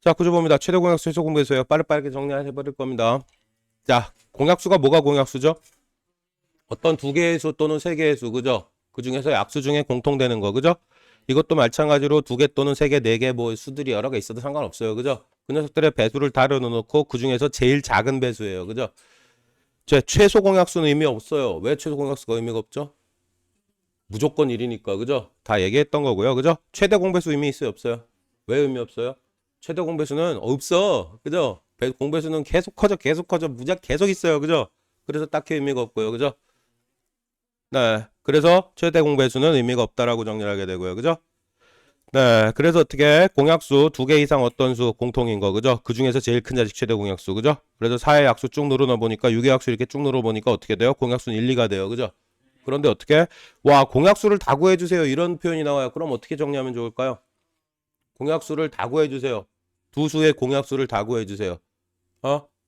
자, 구조 봅니다. 최대 공약수, 최소 공배수예요. 빠르게 정리해버릴 겁니다. 자, 공약수가 뭐가 공약수죠? 어떤 두 개의 수 또는 세 개의 수, 그죠? 그 중에서 약수 중에 공통되는 거, 그죠? 이것도 마찬가지로 두 개 또는 세 개, 네 개 뭐 수들이 여러 개 있어도 상관없어요, 그죠? 그 녀석들의 배수를 다려놓고 그 중에서 제일 작은 배수예요, 그죠? 제 최소 공약수는 의미 없어요. 왜 최소 공약수가 의미가 없죠? 무조건 1이니까, 그죠? 다 얘기했던 거고요, 그죠? 최대 공배수 의미 있어요, 없어요? 왜 의미 없어요? 최대 공배수는 없어, 그죠? 공배수는 계속 커져, 무작 계속 있어요, 그죠? 그래서 딱히 의미가 없고요, 그죠? 네, 그래서 최대 공배수는 의미가 없다라고 정리를 하게 되고요, 그죠? 네, 그래서 어떻게 공약수 두 개 이상 어떤 수 공통인 거, 그죠? 그 중에서 제일 큰 자식 최대 공약수, 그죠? 그래서 4의 약수 쭉 늘어나 보니까 6의 약수 이렇게 쭉 늘어 보니까 어떻게 돼요? 공약수는 1, 2가 돼요, 그죠? 그런데 어떻게? 와, 공약수를 다 구해주세요. 이런 표현이 나와요. 그럼 어떻게 정리하면 좋을까요? 공약수를 다 구해주세요. 두 수의 공약수를 다 구해주세요.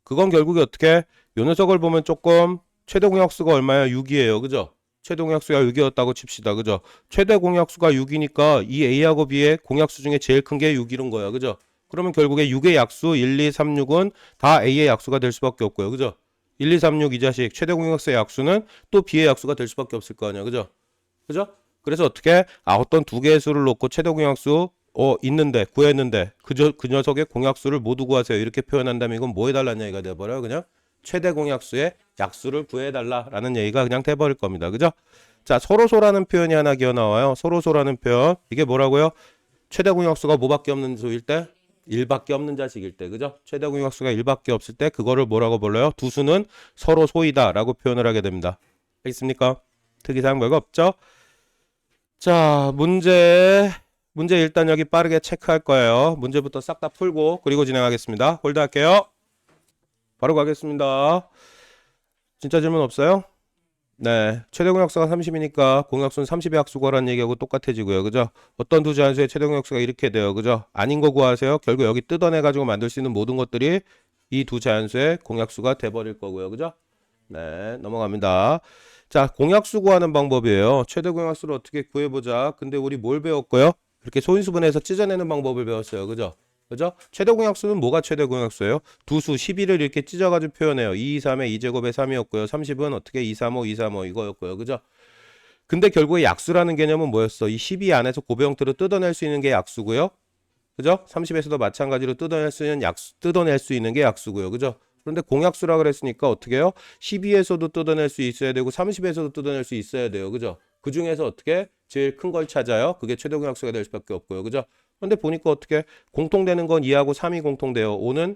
그건 결국에 어떻게? 요 녀석을 보면 조금 최대 공약수가 얼마야? 6이에요. 그죠? 최대 공약수가 6이었다고 칩시다. 그죠? 최대 공약수가 6이니까 이 A하고 B의 공약수 중에 제일 큰 게 6이런 거야. 그죠? 그러면 결국에 6의 약수 1, 2, 3, 6은 다 A의 약수가 될 수밖에 없고요. 그죠? 1, 2, 3, 6 이 자식 최대 공약수의 약수는 또 B의 약수가 될 수밖에 없을 거 아니야. 그죠? 그죠? 그래서 어떻게 어떤 두 개의 수를 놓고 최대 공약수 있는데 구했는데 그 녀석의 공약수를 모두 구하세요. 이렇게 표현한다면 이건 뭐 해달라는 얘기가 돼버려요. 그냥 최대 공약수의 약수를 구해달라라는 얘기가 그냥 돼버릴 겁니다. 그죠? 자, 서로소라는 표현이 하나 기어 나와요. 서로소라는 표현. 이게 뭐라고요? 최대 공약수가 뭐밖에 없는 수일 때? 1밖에 없는 자식일 때. 그죠? 최대 공약수가 1밖에 없을 때 그거를 뭐라고 불러요? 두 수는 서로 소이다라고 표현을 하게 됩니다. 알겠습니까? 특이사항 별거 없죠? 자, 문제 일단 여기 빠르게 체크할 거예요. 문제부터 싹 다 풀고 그리고 진행하겠습니다. 홀드할게요. 바로 가겠습니다. 진짜 질문 없어요? 네, 최대 공약수가 30이니까 공약수는 30의 약수 구하라는 얘기하고 똑같아지고요. 그죠? 어떤 두 자연수의 최대 공약수가 이렇게 돼요. 그죠? 아닌 거 구하세요. 결국 여기 뜯어내가지고 만들 수 있는 모든 것들이 이 두 자연수의 공약수가 돼버릴 거고요. 그죠? 네, 넘어갑니다. 자, 공약수 구하는 방법이에요. 최대 공약수를 어떻게 구해보자. 근데 우리 뭘 배웠고요? 이렇게 소인수분해서 찢어내는 방법을 배웠어요. 그죠? 그죠? 최대 공약수는 뭐가 최대 공약수예요? 두 수 12를 이렇게 찢어가지고 표현해요. 2, 2, 3의 2제곱의 3이었고요. 30은 어떻게 2, 3, 5, 2, 3, 5 이거였고요. 그죠? 근데 결국에 약수라는 개념은 뭐였어? 이 12 안에서 곱의 형태로 뜯어낼 수 있는 게 약수고요. 그죠? 30에서도 마찬가지로 뜯어낼 수 있는 게 약수고요. 그죠? 그런데 공약수라 그랬으니까 어떻게 해요? 12에서도 뜯어낼 수 있어야 되고 30에서도 뜯어낼 수 있어야 돼요. 그죠? 그 중에서 어떻게 제일 큰 걸 찾아요? 그게 최대 공약수가 될 수밖에 없고요. 그죠? 그런데 보니까 어떻게 공통되는 건 2하고 3이 공통돼요. 5는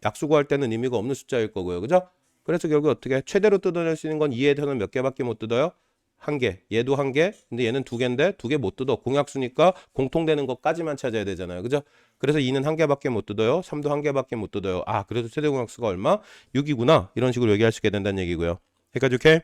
약수 구할 때는 의미가 없는 숫자일 거고요. 그죠? 그래서 결국 어떻게 최대로 뜯어낼 수 있는 건 2에서는 몇 개밖에 못 뜯어요? 한 개. 얘도 한 개. 근데 얘는 두 개인데 두 개 못 뜯어. 공약수니까 공통되는 것까지만 찾아야 되잖아요. 그죠? 그래서 2는 한 개밖에 못 뜯어요. 3도 한 개밖에 못 뜯어요. 그래도 최대 공약수가 얼마? 6이구나. 이런 식으로 얘기할 수 있게 된다는 얘기고요. 여기까지 오케이?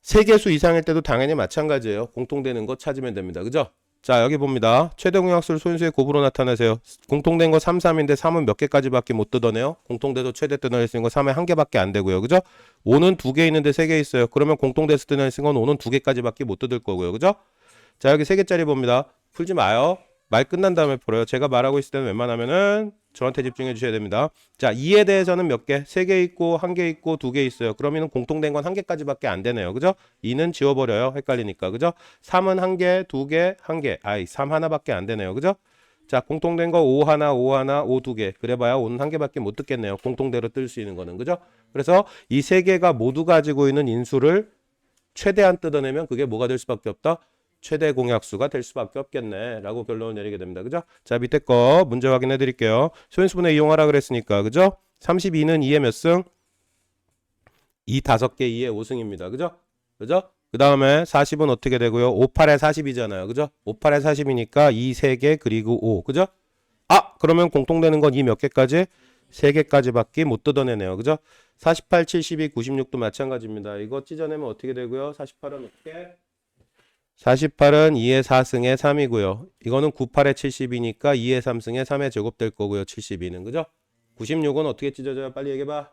세 개수 이상일 때도 당연히 마찬가지예요. 공통되는 거 찾으면 됩니다. 그죠? 자, 여기 봅니다. 최대 공약수를 소인수의 곱으로 나타내세요. 공통된 거 3, 3인데 3은 몇 개까지밖에 못 뜯어내요? 공통돼도 최대 뜯어낼 수 있는 거 3에 한 개밖에 안 되고요. 그죠? 5는 두 개 있는데 세 개 있어요. 그러면 공통돼서 뜯어낼 수 있는 건 5는 두 개까지밖에 못 뜯을 거고요. 그죠? 자, 여기 세 개짜리 봅니다. 풀지 마요. 말 끝난 다음에 풀어요. 제가 말하고 있을 때는 웬만하면은 저한테 집중해 주셔야 됩니다. 자, 2에 대해서는 몇 개? 3개 있고 1개 있고 2개 있어요. 그러면 공통된 건 1개까지밖에 안 되네요. 그죠? 2는 지워버려요. 헷갈리니까. 그죠? 3은 1개, 2개, 1개. 3 하나밖에 안 되네요. 그죠? 자, 공통된 거 5 하나, 5 하나, 5 2개. 그래봐야 5는 1개밖에 못 뜯겠네요. 공통대로 뜰 수 있는 거는. 그죠? 그래서 이 3개가 모두 가지고 있는 인수를 최대한 뜯어내면 그게 뭐가 될 수밖에 없다? 최대 공약수가 될 수밖에 없겠네 라고 결론을 내리게 됩니다. 그죠? 자, 밑에 거 문제 확인해 드릴게요. 소인수분해 이용하라 그랬으니까 그죠? 32는 2의 몇 승? 2 5개 2의 5승입니다. 그죠? 그죠? 그 다음에 40은 어떻게 되고요? 5, 8에 40이잖아요. 그죠? 5, 8에 40이니까 2, 3개 그리고 5. 그죠? 그러면 공통되는 건 이 몇 개까지? 3개까지밖에 못 뜯어내네요. 그죠? 48, 72, 96도 마찬가지입니다. 이거 찢어내면 어떻게 되고요? 48은 어떻게? 48은 2의 4승의 3이고요. 이거는 98의 70이니까 2의 3승의 3의 제곱 될 거고요. 72는. 그죠? 96은 어떻게 찢어져요? 빨리 얘기해봐.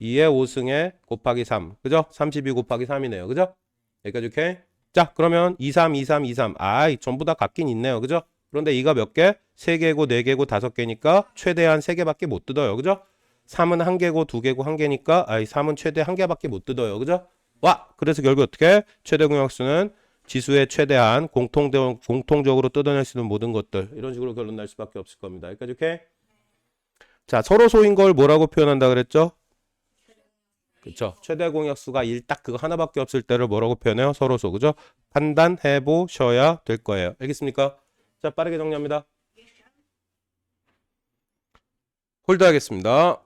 2의 5승의 곱하기 3. 그죠? 32 곱하기 3이네요. 그죠? 여기까지 오케이? 자, 그러면 2, 3, 2, 3, 2, 3. 전부 다 같긴 있네요. 그죠? 그런데 이가 몇 개? 3개고 4개고 5개니까 최대한 3개밖에 못 뜯어요. 그죠? 3은 1개고 2개고 1개니까 3은 최대 1개밖에 못 뜯어요. 그죠? 와! 그래서 결국 어떻게? 최대 공약수는 지수의 최대한 공통적으로 뜯어낼 수 있는 모든 것들. 이런 식으로 결론 날 수밖에 없을 겁니다. 여기까지 오케이? 자, 서로 소인 걸 뭐라고 표현한다 그랬죠? 그쵸. 최대 공약수가 1 딱 그거 하나밖에 없을 때를 뭐라고 표현해요? 서로소. 그죠? 판단해 보셔야 될 거예요. 알겠습니까? 자, 빠르게 정리합니다. 홀드 하겠습니다.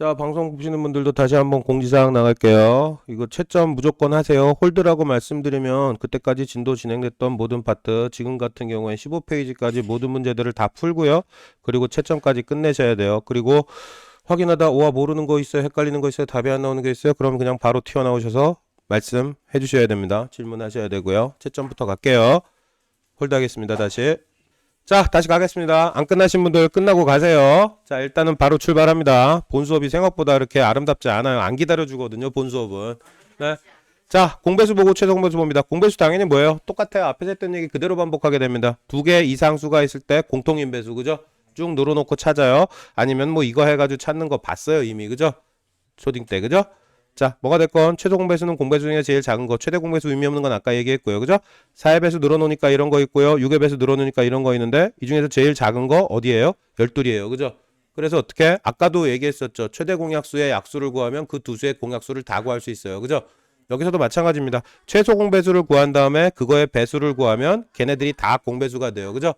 자, 방송 보시는 분들도 다시 한번 공지사항 나갈게요. 이거 채점 무조건 하세요. 홀드라고 말씀드리면 그때까지 진도 진행됐던 모든 파트, 지금 같은 경우에 15페이지까지 모든 문제들을 다 풀고요. 그리고 채점까지 끝내셔야 돼요. 그리고 확인하다 오와 모르는 거 있어요, 헷갈리는 거 있어요, 답이 안 나오는 게 있어요, 그럼 그냥 바로 튀어나오셔서 말씀해 주셔야 됩니다. 질문하셔야 되고요. 채점부터 갈게요. 홀드 하겠습니다. 다시. 자, 다시 가겠습니다. 안 끝나신 분들 끝나고 가세요. 자, 일단은 바로 출발합니다. 본 수업이 생각보다 이렇게 아름답지 않아요. 안 기다려주거든요, 본 수업은. 네. 자, 공배수 보고 최소 공배수 봅니다. 공배수 당연히 뭐예요? 똑같아요. 앞에서 했던 얘기 그대로 반복하게 됩니다. 2개 이상 수가 있을 때 공통인배수, 그죠? 쭉 늘어놓고 찾아요. 아니면 뭐 이거 해가지고 찾는 거 봤어요, 이미, 그죠? 초딩 때, 그죠? 자, 뭐가 됐건 최소 공배수는 공배수 중에 제일 작은 거, 최대 공배수 의미 없는 건 아까 얘기했고요. 그죠? 4의 배수 늘어놓으니까 이런 거 있고요. 6의 배수 늘어놓으니까 이런 거 있는데 이 중에서 제일 작은 거 어디예요? 12이에요. 그죠? 그래서 어떻게? 아까도 얘기했었죠. 최대 공약수의 약수를 구하면 그 두 수의 공약수를 다 구할 수 있어요. 그죠? 여기서도 마찬가지입니다. 최소 공배수를 구한 다음에 그거의 배수를 구하면 걔네들이 다 공배수가 돼요. 그죠?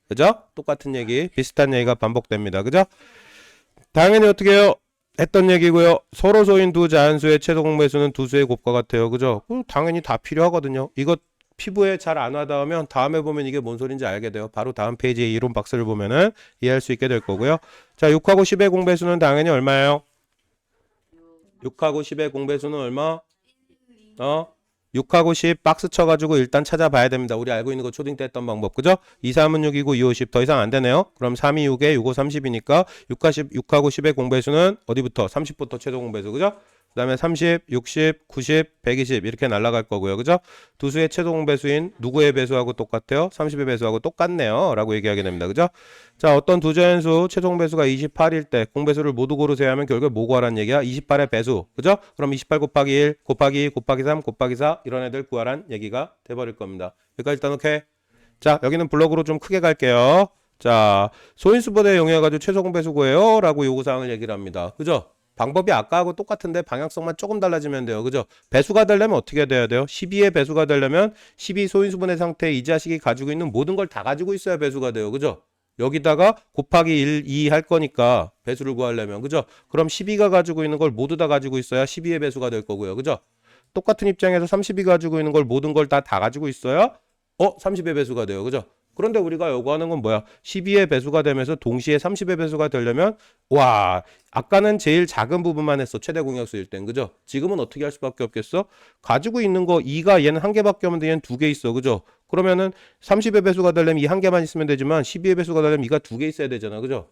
그죠? 똑같은 얘기, 비슷한 얘기가 반복됩니다. 그죠? 당연히 어떻게 해요? 했던 얘기고요. 서로 소인 두 자연수의 최소 공배수는 두 수의 곱과 같아요. 그죠? 당연히 다 필요하거든요. 이거 피부에 잘 안 와닿으면 다음에 보면 이게 뭔 소린지 알게 돼요. 바로 다음 페이지의 이론 박스를 보면은 이해할 수 있게 될 거고요. 자, 6하고 10의 공배수는 당연히 얼마예요? 6하고 10의 공배수는 얼마? 6하고 10 박스 쳐가지고 일단 찾아봐야 됩니다. 우리 알고 있는 거 초딩 때 했던 방법. 그죠? 2, 3은 6이고 2, 5, 10 더 이상 안 되네요. 그럼 3, 2, 6에 6, 5, 30이니까 6하고 10의 공배수는 어디부터? 30부터 최소 공배수. 그죠? 그 다음에 30, 60, 90, 120 이렇게 날아갈 거고요. 그죠? 두 수의 최소 공배수인 누구의 배수하고 똑같아요? 30의 배수하고 똑같네요. 라고 얘기하게 됩니다. 그죠? 자, 어떤 두 자연수 최소 공배수가 28일 때 공배수를 모두 고르세요 하면 결국에 뭐 구하라는 얘기야? 28의 배수. 그죠? 그럼 28 곱하기 1 곱하기 2 곱하기 3 곱하기 4 이런 애들 구하란 얘기가 돼버릴 겁니다. 여기까지 일단 오케이. 자, 여기는 블럭으로 좀 크게 갈게요. 자, 소인수분해 이용해가지고 최소 공배수 구해요 라고 요구사항을 얘기를 합니다. 그죠? 방법이 아까하고 똑같은데 방향성만 조금 달라지면 돼요. 그죠? 배수가 되려면 어떻게 돼야 돼요? 12의 배수가 되려면 12 소인수분해 상태에 이 자식이 가지고 있는 모든 걸 다 가지고 있어야 배수가 돼요. 그죠? 여기다가 곱하기 1, 2 할 거니까 배수를 구하려면. 그죠? 그럼 12가 가지고 있는 걸 모두 다 가지고 있어야 12의 배수가 될 거고요. 그죠? 똑같은 입장에서 30이 가지고 있는 걸 모든 걸 다 가지고 있어야 30의 배수가 돼요. 그죠? 그런데 우리가 요구하는 건 뭐야? 12의 배수가 되면서 동시에 30의 배수가 되려면 와, 아까는 제일 작은 부분만 했어. 최대 공약수일 땐. 그죠? 지금은 어떻게 할 수밖에 없겠어? 가지고 있는 거 2가 얘는 한 개밖에 없는데 얘는 두 개 있어. 그죠? 그러면은 30의 배수가 되려면 이 한 개만 있으면 되지만 12의 배수가 되려면 2가 두 개 있어야 되잖아. 그죠?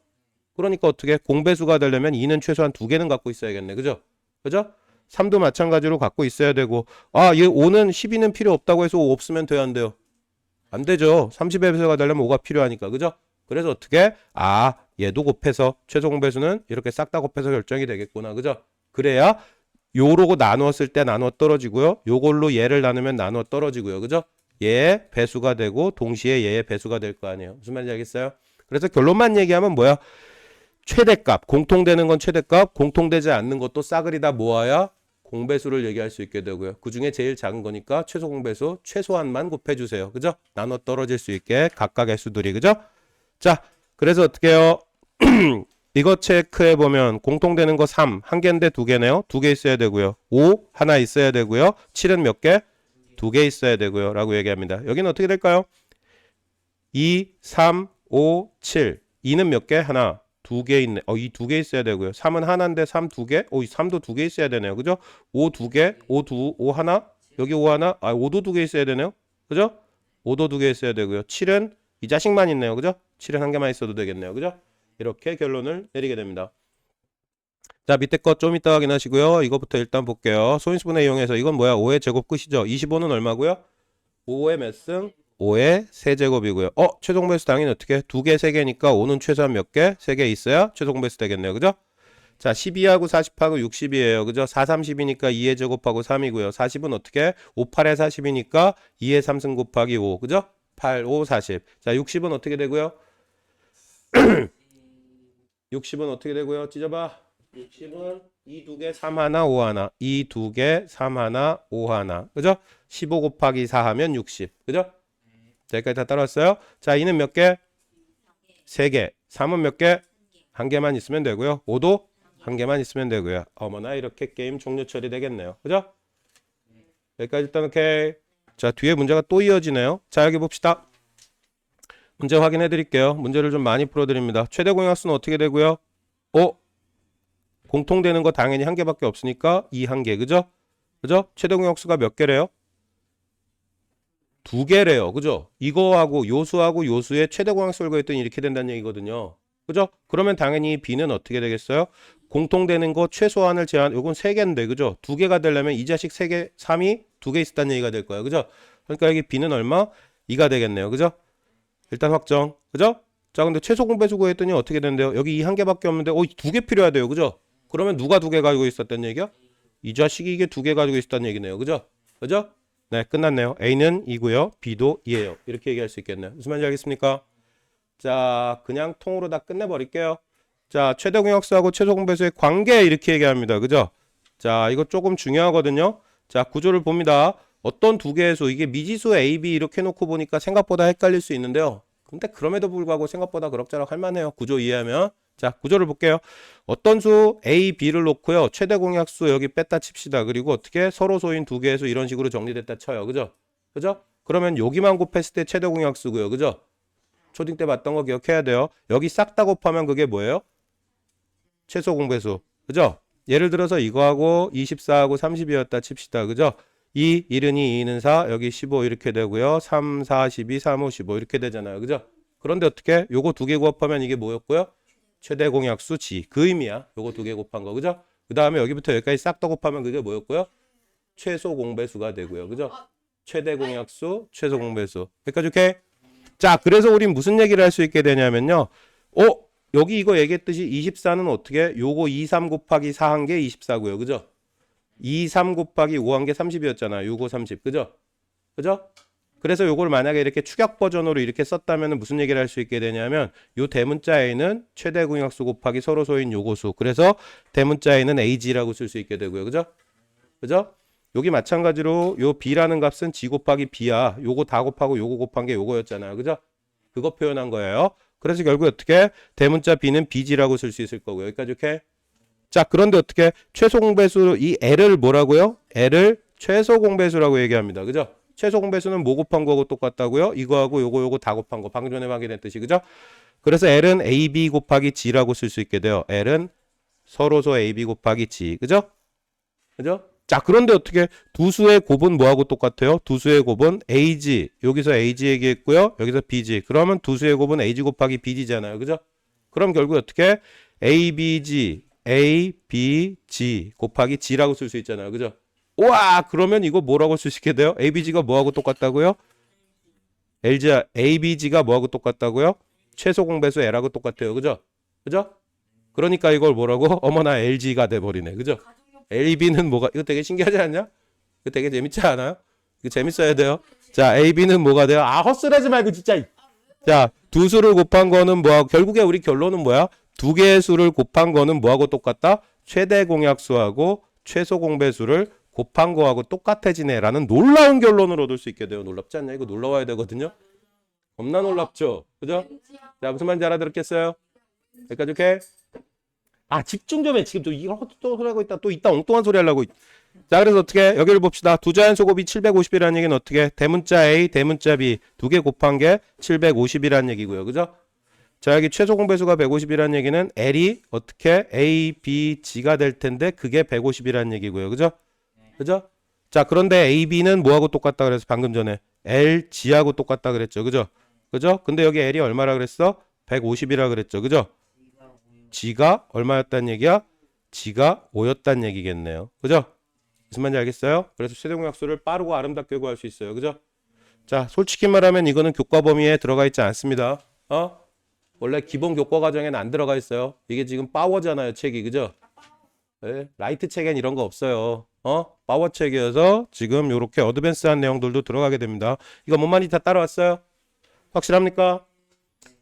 그러니까 어떻게 공배수가 되려면 2는 최소한 두 개는 갖고 있어야겠네. 그죠? 그죠? 3도 마찬가지로 갖고 있어야 되고 얘 5는 12는 필요 없다고 해서 5 없으면 돼야 안 돼요? 안 되죠. 30의 배수가 되려면 5가 필요하니까. 그죠? 그래서 어떻게? 얘도 곱해서 최소 공배수는 이렇게 싹 다 곱해서 결정이 되겠구나. 그죠? 그래야 요러고 나누었을 때 나누어 떨어지고요. 요걸로 얘를 나누면 나누어 떨어지고요. 그죠? 얘 배수가 되고 동시에 얘의 배수가 될 거 아니에요. 무슨 말인지 알겠어요? 그래서 결론만 얘기하면 뭐야? 최대값, 공통되는 건 최대값, 공통되지 않는 것도 싸그리 다 모아야 공배수를 얘기할 수 있게 되고요. 그 중에 제일 작은 거니까 최소 공배수 최소한만 곱해주세요. 그죠? 나눠 떨어질 수 있게 각각의 수들이. 그죠? 자, 그래서 어떻게 해요? 이거 체크해 보면 공통되는 거 3, 한 개인데 두 개네요. 두 개 있어야 되고요. 5, 하나 있어야 되고요. 7은 몇 개? 두 개 있어야 되고요. 라고 얘기합니다. 여기는 어떻게 될까요? 2, 3, 5, 7. 2는 몇 개? 하나. 두 개 있네. 이 두 개 있어야 되고요. 3은 하나인데 3 두 개? 이 3도 두 개 있어야 되네요. 그죠? 5 두 개? 5 하나? 여기 5 하나? 5도 두 개 있어야 되네요. 그죠? 5도 두 개 있어야 되고요. 7은 이 자식만 있네요. 그죠? 7은 한 개만 있어도 되겠네요. 그죠? 이렇게 결론을 내리게 됩니다. 자, 밑에 거 좀 이따 확인하시고요. 이거부터 일단 볼게요. 소인수분해 이용해서 이건 뭐야? 5의 제곱 끝이죠. 25는 얼마고요? 5의 몇 승? 5의 세제곱이고요. 최종 배수 당연히 어떻게? 2개, 3개니까 5는 최소한 몇 개? 3개 있어야 최종 배수 되겠네요. 그죠? 자, 12하고 40하고 60이에요. 그죠? 4, 30이니까 2의 제곱하고 3이고요. 40은 어떻게? 5, 8에 40이니까 2의 3승 곱하기 5. 그죠? 8, 5, 40. 자, 60은 어떻게 되고요? 60은 어떻게 되고요? 찢어봐. 60은 2, 2개, 3 하나, 5 하나. 2, 2개, 3 하나, 5 하나. 그죠? 15 곱하기 4 하면 60. 그죠? 자, 여기까지 다 따라왔어요? 자, 2는 몇 개? 3개. 3은 몇 개? 1개만 있으면 되고요. 5도 1개만 있으면 되고요. 어머나 이렇게 게임 종료 처리되겠네요. 그죠? 여기까지 일단 오케이. 자, 뒤에 문제가 또 이어지네요. 자, 여기 봅시다. 문제 확인해 드릴게요. 문제를 좀 많이 풀어 드립니다. 최대 공약수는 어떻게 되고요? 공통되는 거 당연히 한 개밖에 없으니까 2 한 개. 그죠? 그죠? 최대 공약수가 몇 개래요? 2개래요. 그죠? 이거하고 요수하고 요수의 최대 공약수를 구했더니 이렇게 된다는 얘기거든요. 그죠? 그러면 당연히 B는 어떻게 되겠어요? 공통되는 거 최소한을 제한, 요건 3개인데, 그죠? 2개가 되려면 이 자식 3개, 3이 2개 있었다는 얘기가 될 거예요. 그죠? 그러니까 여기 B는 얼마? 2가 되겠네요. 그죠? 일단 확정. 그죠? 자, 근데 최소 공배수 구했더니 어떻게 된대요? 여기 이 한 개밖에 없는데, 2개 필요하대요. 그죠? 그러면 누가 2개 가지고 있었다는 얘기야? 이 자식이 이게 2개 가지고 있었다는 얘기네요. 그죠? 그죠? 네, 끝났네요. A는 2고요. B도 2예요. 이렇게 얘기할 수 있겠네요. 무슨 말인지 알겠습니까? 자, 그냥 통으로 다 끝내버릴게요. 자, 최대 공약수하고 최소 공배수의 관계 이렇게 얘기합니다. 그죠? 자, 이거 조금 중요하거든요. 자, 구조를 봅니다. 어떤 두 개의 수, 이게 미지수 A, B 이렇게 놓고 보니까 생각보다 헷갈릴 수 있는데요. 근데 그럼에도 불구하고 생각보다 그럭저럭 할만해요. 구조 이해하면. 자, 구조를 볼게요. 어떤 수 A, B를 놓고요. 최대 공약수 여기 뺐다 칩시다. 그리고 어떻게 서로 소인 두 개의 수 이런 식으로 정리됐다 쳐요. 그죠? 그죠? 그러면 여기만 곱했을 때 최대 공약수고요. 그죠? 초딩 때 봤던 거 기억해야 돼요. 여기 싹 다 곱하면 그게 뭐예요? 최소 공배수. 그죠? 예를 들어서 이거하고 24하고 30이었다 칩시다. 그죠? 2, 1은 2, 2는 4, 여기 15 이렇게 되고요. 3, 4, 12, 3, 5, 15 이렇게 되잖아요. 그죠? 그런데 어떻게? 요거 두 개 곱하면 이게 뭐였고요? 최대 공약수 G. 그 의미야. 요거 두 개 곱한 거. 그죠? 그 다음에 여기부터 여기까지 싹 다 곱하면 그게 뭐였고요? 최소 공배수가 되고요. 그죠? 최대 공약수, 최소 공배수. 여기까지 오케이? 자, 그래서 우린 무슨 얘기를 할 수 있게 되냐면요. 여기 이거 얘기했듯이 24는 어떻게? 요거 23 곱하기 4 한 게 24고요. 그죠? 23 곱하기 5 한 게 30이었잖아요. 6, 5, 30. 그죠? 그죠? 그래서 요걸 만약에 이렇게 축약 버전으로 이렇게 썼다면 무슨 얘기를 할 수 있게 되냐면 요 대문자 A는 최대 공약수 곱하기 서로 소인 요거수. 그래서 대문자 A는 AG라고 쓸 수 있게 되고요. 그죠? 그죠? 여기 마찬가지로 요 B라는 값은 G 곱하기 B야. 요거 다 곱하고 요거 곱한 게 요거였잖아요. 그죠? 그거 표현한 거예요. 그래서 결국 어떻게 대문자 B는 BG라고 쓸 수 있을 거고요. 여기까지 이렇게. 자, 그런데 어떻게 최소 공배수 이 L을 뭐라고요? L을 최소 공배수라고 얘기합니다. 그죠? 최소 공배수는 뭐 곱한 거하고 똑같다고요? 이거하고 요거 다 곱한 거. 방금 전에 확인했듯이. 그죠? 그래서 L은 AB 곱하기 G라고 쓸 수 있게 돼요. L은 서로소 AB 곱하기 G. 그죠? 그죠? 자, 그런데 어떻게 두 수의 곱은 뭐하고 똑같아요? 두 수의 곱은 AG. 여기서 AG 얘기했고요. 여기서 BG. 그러면 두 수의 곱은 AG 곱하기 BG잖아요. 그죠? 그럼 결국 어떻게 ABG, ABG 곱하기 G라고 쓸 수 있잖아요. 그죠? 우와, 그러면 이거 뭐라고 쓸 수 있게 돼요? ABG가 뭐하고 똑같다고요? ABG가 뭐하고 똑같다고요? 최소 공배수 L하고 똑같아요. 그죠? 그죠? 그러니까 이걸 뭐라고? 어머나 LG가 돼버리네. 그죠? AB는 뭐가, 이거 되게 신기하지 않냐? 이거 되게 재밌지 않아요? 이거 재밌어야 돼요. 자, AB는 뭐가 돼요? 헛소리하지 말고 진짜. 자, 두 수를 곱한 거는 뭐하고, 결국에 우리 결론은 뭐야? 두 개의 수를 곱한 거는 뭐하고 똑같다? 최대 공약수하고 최소 공배수를 곱한 거하고 똑같아지네라는 놀라운 결론을 얻을 수 있게 돼요. 놀랍지 않냐? 이거 놀라워야 되거든요. 겁나 놀랍죠? 그죠? 자, 무슨 말인지 알아들었겠어요? 여기까지 오케이? 집중 좀 해. 지금 또 이걸 또 소리 하고 있다. 또 이따 엉뚱한 소리 하려고. 자, 그래서 어떻게 여기를 봅시다. 두 자연수 곱이 750이라는 얘기는 어떻게 대문자 A, 대문자 B 두 개 곱한 게 750이라는 얘기고요. 그죠? 자, 여기 최소 공배수가 150이라는 얘기는 L이 어떻게 A, B, G가 될 텐데 그게 150이라는 얘기고요. 그죠? 그죠? 자, 그런데 A, B는 뭐하고 똑같다 그래서 방금 전에 L, G하고 똑같다 그랬죠. 그죠? 그죠? 근데 여기 L이 얼마라 그랬어? 150이라 그랬죠. 그죠? G가 얼마였단 얘기야? G가 5였단 얘기겠네요. 그죠? 무슨 말인지 알겠어요? 그래서 최대 공약수를 빠르고 아름답게 구할 수 있어요. 그죠? 자, 솔직히 말하면 이거는 교과 범위에 들어가 있지 않습니다. 원래 기본 교과 과정에는 안 들어가 있어요. 이게 지금 파워잖아요, 책이. 그죠? 네, 라이트 책엔 이런 거 없어요. 파워 책이어서 지금 요렇게 어드밴스한 내용들도 들어가게 됩니다. 이거 뭔 다 따라왔어요? 확실합니까?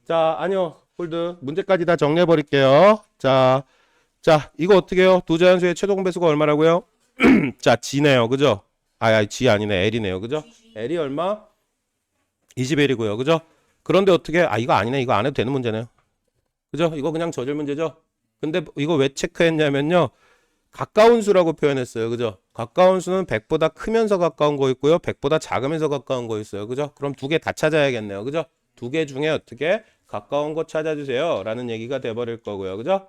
자, 아니요. 홀드. 문제까지 다 정리해 버릴게요. 자, 이거 어떻게 해요? 두 자연수의 최소 공배수가 얼마라고요? 자, G네요. 그죠? G 아니네. L이네요. 그죠? L이 얼마? 21이고요. 그죠? 그런데 어떻게, 이거 아니네. 이거 안 해도 되는 문제네요. 그죠? 이거 그냥 저질 문제죠? 근데 이거 왜 체크했냐면요. 가까운 수라고 표현했어요. 그죠? 가까운 수는 100보다 크면서 가까운 거 있고요. 100보다 작으면서 가까운 거 있어요. 그죠? 그럼 두 개 다 찾아야겠네요. 그죠? 두 개 중에 어떻게 가까운 거 찾아주세요. 라는 얘기가 돼버릴 거고요. 그죠?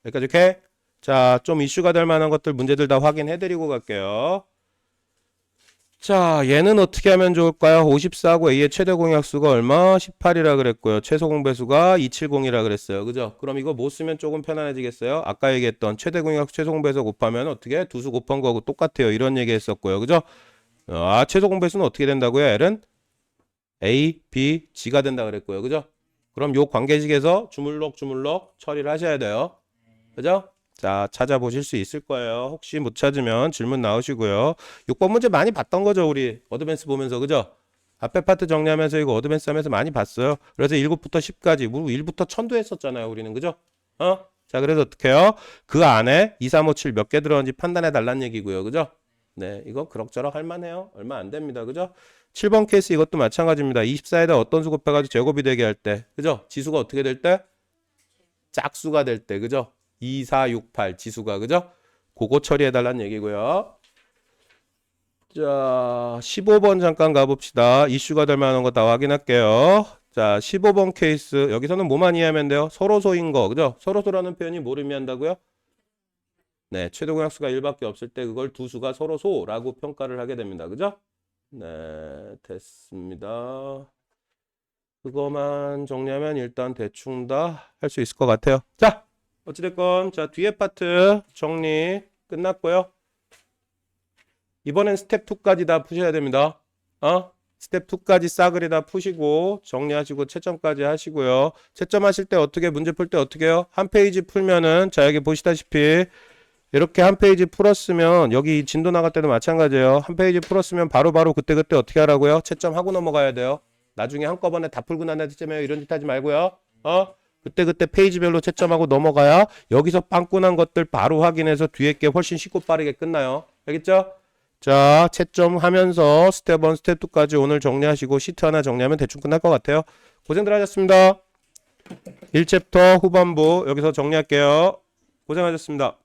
여기까지 오케이? 자, 좀 이슈가 될 만한 것들 문제들 다 확인해드리고 갈게요. 자, 얘는 어떻게 하면 좋을까요? 54하고 A의 최대 공약수가 얼마? 18이라 그랬고요. 최소 공배수가 270이라 그랬어요. 그죠? 그럼 이거 못 쓰면 조금 편안해지겠어요? 아까 얘기했던 최대 공약수 최소 공배수 곱하면 어떻게? 두 수 곱한 거하고 똑같아요. 이런 얘기 했었고요. 그죠? 최소 공배수는 어떻게 된다고요? L은 A, B, G가 된다 그랬고요. 그죠? 그럼 요 관계식에서 주물럭 처리를 하셔야 돼요. 그죠? 자, 찾아보실 수 있을 거예요. 혹시 못 찾으면 질문 나오시고요. 6번 문제 많이 봤던 거죠, 우리. 어드밴스 보면서, 그죠? 앞에 파트 정리하면서 이거 어드밴스 하면서 많이 봤어요. 그래서 1부터 10까지, 1부터 1000도 했었잖아요, 우리는. 그죠? 자, 그래서 어떻게 해요? 그 안에 2, 3, 5, 7 몇 개 들어있는지 판단해 달라는 얘기고요. 그죠? 네, 이거 그럭저럭 할만해요. 얼마 안 됩니다. 그죠? 7번 케이스 이것도 마찬가지입니다. 24에다 어떤 수 곱해가지고 제곱이 되게 할 때. 그죠? 지수가 어떻게 될 때? 짝수가 될 때. 그죠? 2, 4, 6, 8 지수가. 그죠? 그거 처리해달라는 얘기고요. 자, 15번 잠깐 가봅시다. 이슈가 될 만한 거 다 확인할게요. 자, 15번 케이스. 여기서는 뭐만 이해하면 돼요? 서로소인 거. 그죠? 서로소라는 표현이 뭐를 의미한다고요? 네, 최대 공약수가 1밖에 없을 때 그걸 두 수가 서로소라고 평가를 하게 됩니다. 그죠? 네, 됐습니다. 그거만 정리하면 일단 대충 다 할 수 있을 것 같아요. 자, 어찌됐건 자 뒤에 파트 정리 끝났고요. 이번엔 스텝 2까지 다 푸셔야 됩니다. 스텝 2까지 싸그리 다 푸시고 정리하시고 채점까지 하시고요. 채점하실 때 어떻게 문제 풀 때 어떻게 해요? 한 페이지 풀면은 자 여기 보시다시피 이렇게 한 페이지 풀었으면 여기 진도 나갈 때도 마찬가지예요. 한 페이지 풀었으면 바로바로 그때그때 어떻게 하라고요? 채점하고 넘어가야 돼요. 나중에 한꺼번에 다 풀고 난 다음에 채점해요. 이런 짓 하지 말고요. 그때그때 페이지별로 채점하고 넘어가야 여기서 빵꾸 난 것들 바로 확인해서 뒤에 게 훨씬 쉽고 빠르게 끝나요. 알겠죠? 자, 채점하면서 스텝 1, 스텝 2까지 오늘 정리하시고 시트 하나 정리하면 대충 끝날 것 같아요. 고생들 하셨습니다. 1챕터 후반부 여기서 정리할게요. 고생하셨습니다.